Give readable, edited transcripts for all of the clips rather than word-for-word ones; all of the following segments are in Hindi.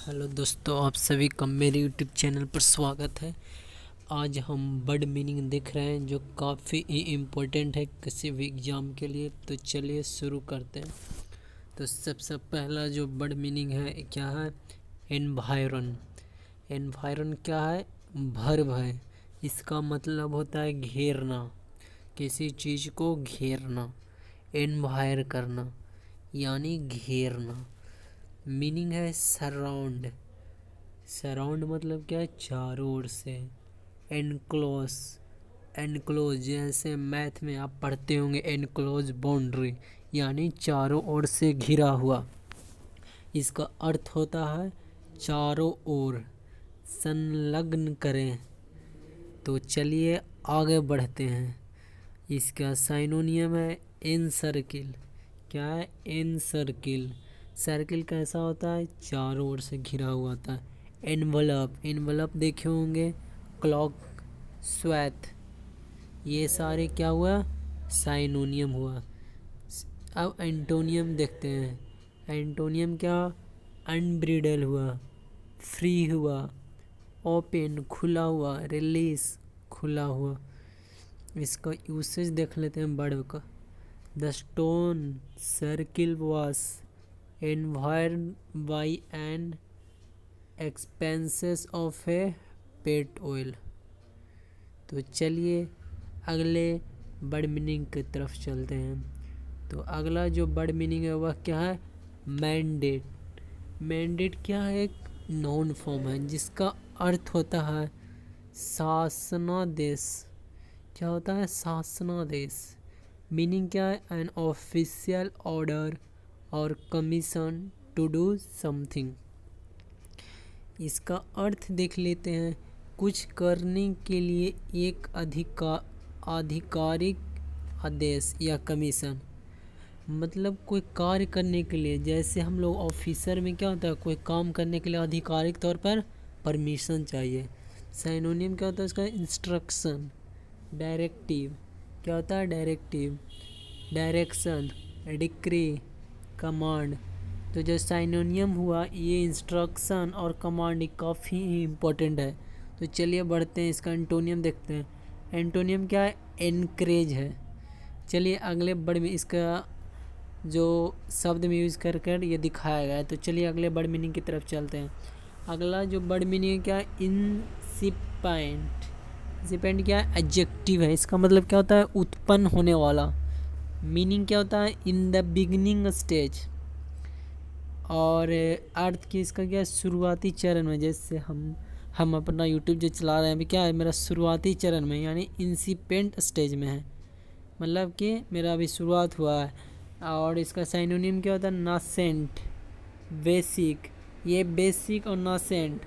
हेलो दोस्तों, आप सभी का मेरे यूट्यूब चैनल पर स्वागत है। आज हम वर्ड मीनिंग देख रहे हैं जो काफ़ी ही इम्पोर्टेंट है किसी भी एग्ज़ाम के लिए। तो चलिए शुरू करते हैं। तो सबसे पहला जो वर्ड मीनिंग है क्या है? एनवायरन। एनवायरन क्या है? वर्ब है। इसका मतलब होता है घेरना, किसी चीज़ को घेरना, एनवायर करना यानी घेरना। मीनिंग है सराउंड। सराउंड मतलब क्या है? चारों ओर से। एनक्लोज। एनक्लोज जैसे मैथ में आप पढ़ते होंगे, एनक्लोज बाउंड्री यानी चारों ओर से घिरा हुआ। इसका अर्थ होता है चारों ओर संलग्न करें। तो चलिए आगे बढ़ते हैं। इसका साइनोनियम है एनसर्किल। क्या है? एनसर्किल। सर्किल कैसा होता है? चारों ओर से घिरा हुआ होता है। एनवलप। एनवलप देखे होंगे, क्लॉक, स्वैथ, ये सारे क्या हुआ? साइनोनियम हुआ। अब एंटोनियम देखते हैं। एंटोनियम क्या? अनब्रिडल हुआ, फ्री हुआ, ओपन खुला हुआ, रिलीज खुला हुआ। इसका यूसेज देख लेते हैं वर्ब का। The stone circle was environed by an expanses of a pet oil. तो चलिए अगले वर्ड मीनिंग की तरफ चलते हैं। तो अगला जो वर्ड मीनिंग है वह क्या है? मैंडेट। मैंडेट क्या है? एक नाउन फॉर्म है जिसका अर्थ होता है शासनादेश। क्या होता है? शासनादेश। मीनिंग क्या है? एन ऑफिशियल ऑर्डर और कमीशन टू डू समथिंग। इसका अर्थ देख लेते हैं। कुछ करने के लिए एक आधिकारिक आदेश या कमीशन। मतलब कोई कार्य करने के लिए, जैसे हम लोग ऑफिसर में क्या होता है, कोई काम करने के लिए आधिकारिक तौर पर परमिशन चाहिए। साइनोनियम क्या होता है इसका? Instruction, directive. क्या होता है? Directive, direction, decree, command. तो जो साइनोनियम हुआ ये इंस्ट्रक्शन और कमांड काफ़ी इम्पोर्टेंट है। तो चलिए बढ़ते हैं, इसका एंटोनियम देखते हैं। एंटोनियम क्या है? एनकरेज है। चलिए अगले वर्ड में इसका जो शब्द में यूज़ कर कर ये दिखाया गया है। तो चलिए अगले वर्ड मीनिंग की तरफ चलते हैं। अगला जो वर्ड मीनिंग क्या है? इंसिपेंट। इंसिपेंट क्या है? एडजेक्टिव है। इसका मतलब क्या होता है? उत्पन्न होने वाला। मीनिंग क्या होता है? In the beginning stage. और अर्थ की इसका क्या है? शुरुआती चरण में। जैसे हम अपना यूट्यूब जो चला रहे हैं अभी, क्या है? मेरा शुरुआती चरण में यानी इंसिपेंट स्टेज में है, मतलब कि मेरा अभी शुरुआत हुआ है। और इसका साइनोनिम क्या होता है? Nascent, basic. ये बेसिक और नासेंट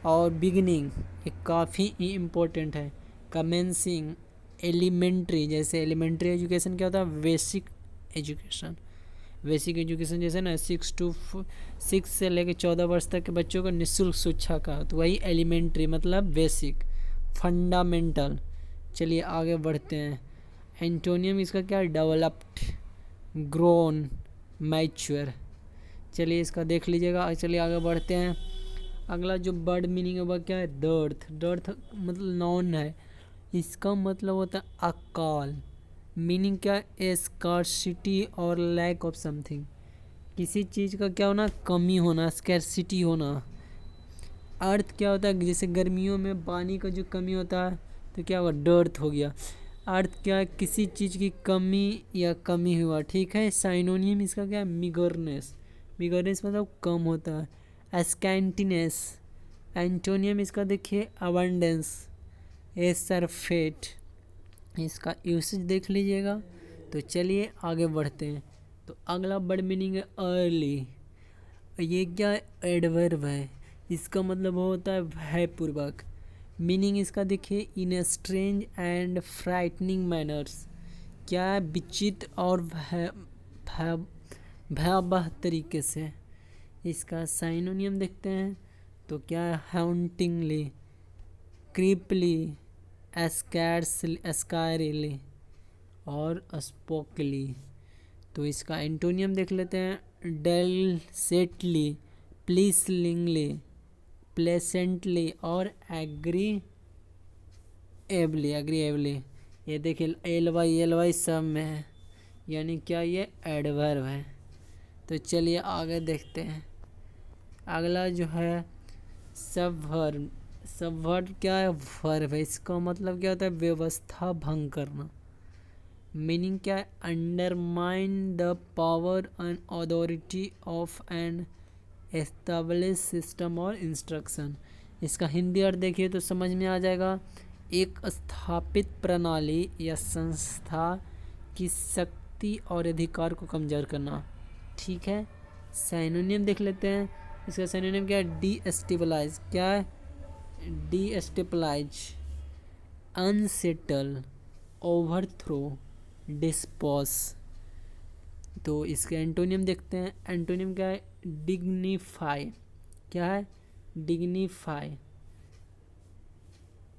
और बिगिनिंग ये काफ़ी ही इम्पोर्टेंट है। Commencing, elementary. जैसे एलिमेंट्री एजुकेशन क्या होता है? Basic education. बेसिक एजुकेशन जैसे ना 6 से लेकर 14 वर्ष तक के बच्चों को निःशुल्क शिक्षा का, तो वही एलिमेंट्री मतलब बेसिक, फंडामेंटल। चलिए आगे बढ़ते हैं। एंटोनियम इसका क्या है? Developed, grown, mature. चलिए इसका देख लीजिएगा। चलिए आगे बढ़ते हैं। अगला जो वर्ड मीनिंग है वह क्या है? दर्थ। दर्थ मतलब नाउन है। इसका मतलब होता है अकाल। मीनिंग क्या है? स्कार्सिटी और लैक ऑफ समथिंग। किसी चीज़ का क्या होना? कमी होना, स्कैरसिटी होना। अर्थ क्या होता है? जैसे गर्मियों में पानी का जो कमी होता है तो क्या हुआ? डर्थ हो गया। अर्थ क्या है? किसी चीज़ की कमी या कमी हुआ। ठीक है। साइनोनियम इसका क्या है? मिगरनेस। मिगरनेस मतलब कम होता है। स्कैंटीनेस। एंटोनियम इसका देखिए अबंडेंस, सरफेट। इसका यूसेज देख लीजिएगा। तो चलिए आगे बढ़ते हैं। तो अगला वर्ड मीनिंग है अर्ली। ये क्या है? एडवर्ब है। इसका मतलब होता है भयपूर्वक। मीनिंग इसका देखिए इन स्ट्रेंज एंड फ्राइटनिंग मैनर्स। क्या है? विचित्र और भयावह तरीके से। इसका साइनोनियम देखते हैं। तो क्या है? हाउंटिंगली, क्रीपली, स्कायरली और स्पोकली। तो इसका एंटोनियम देख लेते हैं। डेलसेटली, प्लीसलिंगली, प्लेसेंटली और एग्रीएबली। ये देखिए एल वाई सब में है, यानी क्या ये एडवर्ब है। तो चलिए आगे देखते हैं। अगला जो है सबवर्ब। सबवर्ब क्या है? वर्ब है। इसका मतलब क्या होता है? व्यवस्था भंग करना। मीनिंग क्या है? Undermine the power and authority of N establish system और इंस्ट्रक्शन। इसका हिंदी अर्थ देखिए तो समझ में आ जाएगा, एक स्थापित प्रणाली या संस्था की शक्ति और अधिकार को कमजोर करना। ठीक है, साइनोनियम देख लेते हैं। इसका साइनोनियम क्या है? डीएस्टेबलाइज। क्या है? डीएस्टेबलाइज, अनसेटल, ओवरथ्रो, डिस्पोज। तो इसके एंटोनियम देखते हैं। एंटोनियम क्या है? डिग्निफाई। क्या है? डिग्निफाई।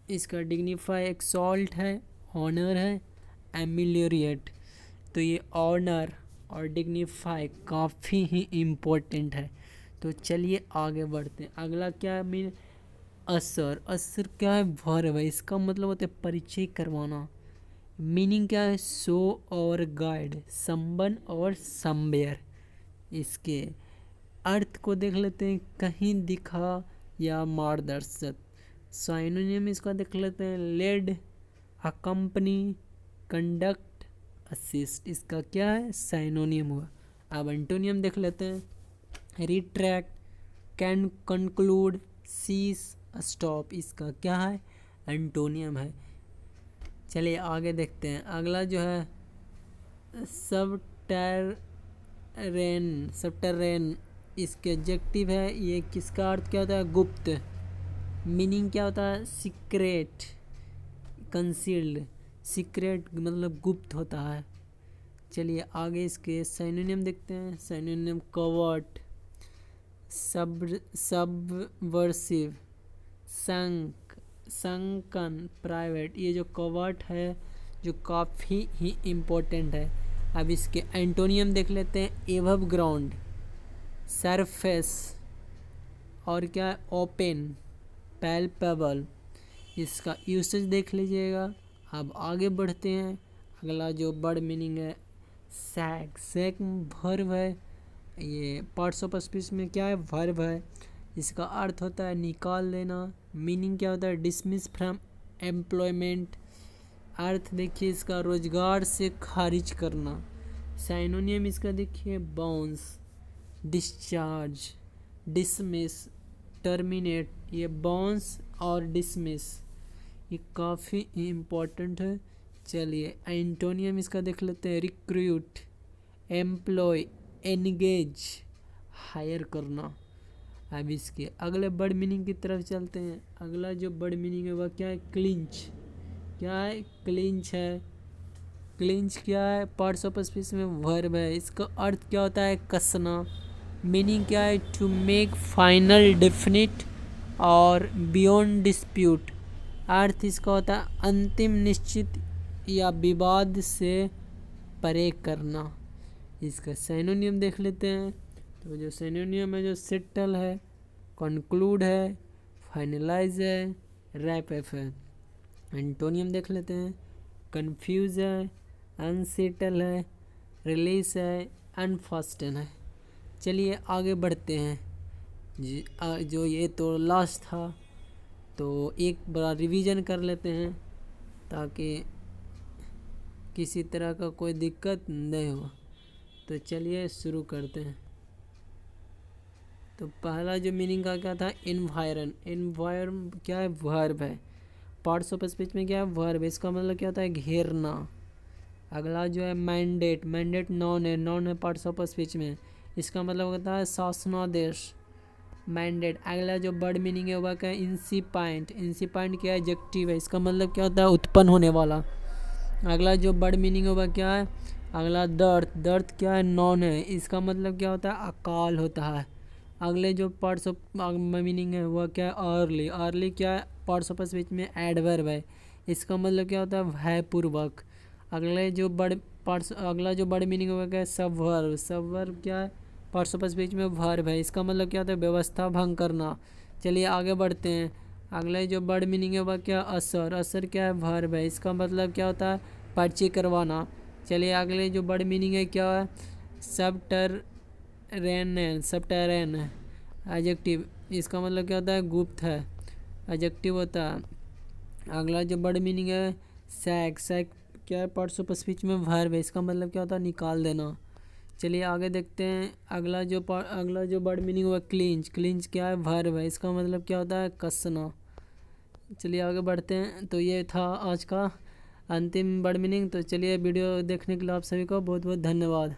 इसका डिग्निफाई एक्सॉल्ट है, ऑनर है, एमिलियोरेट। तो ये ऑनर और डिग्निफाई काफ़ी ही इम्पोर्टेंट है। तो चलिए आगे बढ़ते हैं। अगला क्या है? मीन असर। असर क्या है? वर्ब है। इसका मतलब होता है परिचय करवाना। मीनिंग क्या है? शो और गाइड, संबंध और समवेयर। इसके अर्थ को देख लेते हैं। कहीं दिखा या मार्गदर्शक। साइनोनियम इसका देख लेते हैं। Lead, accompany, conduct, assist. इसका क्या है? साइनोनियम हुआ। अब एंटोनियम देख लेते हैं। Retract, can, conclude, cease, stop. इसका क्या है? एंटोनियम है। चलिए आगे देखते हैं। अगला जो है सबटेरेन। इसके एडजेक्टिव है। ये किसका अर्थ क्या होता है? गुप्त। मीनिंग क्या होता है? Secret, concealed. सीक्रेट मतलब गुप्त होता है। चलिए आगे इसके साइनोनियम देखते हैं। Synonym covert, subversive, sunken, private. ये जो कवर्ट है जो काफ़ी ही इम्पोर्टेंट है। अब इसके एंटोनियम देख लेते हैं। एबव ग्राउंड, सरफेस और क्या है? Open, palpable. इसका यूसेज देख लीजिएगा। अब आगे बढ़ते हैं। अगला जो वर्ड मीनिंग है सैक। सैक वर्ब है। ये पार्ट्स ऑफ स्पीच में क्या है? वर्ब है। इसका अर्थ होता है निकाल देना। मीनिंग क्या होता है? Dismiss from employment. अर्थ देखिए इसका रोजगार से खारिज करना। साइनोनियम इसका देखिए बाउंस, डिस्चार्ज, डिसमिस, टर्मिनेट। ये बाउंस और डिसमिस ये काफ़ी इम्पोर्टेंट है। चलिए एंटोनियम इसका देख लेते हैं। रिक्रूट, एम्प्लॉय, एनगेज, हायर करना। अब इसके अगले वर्ड मीनिंग की तरफ चलते हैं। अगला जो वर्ड मीनिंग है वह क्या है? क्लिंच। क्या है? क्लिंच है। क्लिंच क्या है? पार्ट्स ऑफ स्पीच में वर्ब है। इसका अर्थ क्या होता है? कसना। मीनिंग क्या है? टू मेक फाइनल, डेफिनिट और बियॉन्ड डिस्प्यूट। अर्थ इसका होता है अंतिम, निश्चित या विवाद से परे करना। इसका साइनोनियम देख लेते हैं। तो जो साइनोनियम है जो सेटल है, कंक्लूड है, फाइनलाइज है, रैप अप है। एंटोनियम देख लेते हैं। कंफ्यूज है, अनसेटल है, रिलीज है, अनफास्टन है। चलिए आगे बढ़ते हैं। जो ये तो लास्ट था, तो एक बड़ा रिवीजन कर लेते हैं ताकि किसी तरह का कोई दिक्कत नहीं हो। तो चलिए शुरू करते हैं। तो पहला जो मीनिंग का क्या था? एनवायरन क्या है? वर्ब है। पार्ट्स ऑफ स्पीच में क्या है? वर्ब। इसका मतलब क्या होता है? घेरना। अगला जो है मैंडेट। मैंडेट नॉन है। नॉन है पार्ट्स ऑफ स्पीच में। इसका मतलब होता है शासनादेश, मैंडेट। अगला जो वर्ड मीनिंग है वह क्या है? इंसिपाइंट। इंसिपाइंट क्या है? एडजेक्टिव है। इसका मतलब क्या होता है? उत्पन्न होने वाला। अगला जो वर्ड मीनिंग है वह क्या है? अगला दर्द। दर्द क्या है? नॉन है। इसका मतलब क्या होता है? अकाल होता है। अगले जो पार्ट्स ऑफ मीनिंग है वह क्या है? अर्ली। अर्ली क्या है? पार्ट्स ऑफ स्पीच में एडवर्ब है। इसका मतलब क्या होता है? भयपूर्वक। अगला जो वर्ड मीनिंग है वह क्या है? सबवर्ब। सबवर्ब क्या है? पार्ट्स ऑफ स्पीच में वर्ब है, इसका मतलब क्या होता है व्यवस्था भंग करना। चलिए आगे बढ़ते हैं। अगला जो वर्ड मीनिंग है वह क्या, असर। असर क्या है, वर्ब है, इसका मतलब क्या होता है पर्ची करवाना। चलिए अगले जो वर्ड मीनिंग है क्या है, सबटरेन। सबटरेन एडजेक्टिव, इसका मतलब क्या होता है गुप्त है, एडजेक्टिव होता है। अगला जो वर्ड मीनिंग है सैक। सैक क्या है, पार्ट्स ऑफ स्पीच में वर्ब है, इसका मतलब क्या होता है निकाल देना। चलिए आगे देखते हैं। अगला जो वर्ड मीनिंग हुआ क्लिंच। क्लिंच क्या है, वर्ब है, इसका मतलब क्या होता है कसना। चलिए आगे बढ़ते हैं। तो ये था आज का अंतिम वर्ड मीनिंग। तो चलिए वीडियो देखने के लिए आप सभी को बहुत बहुत धन्यवाद।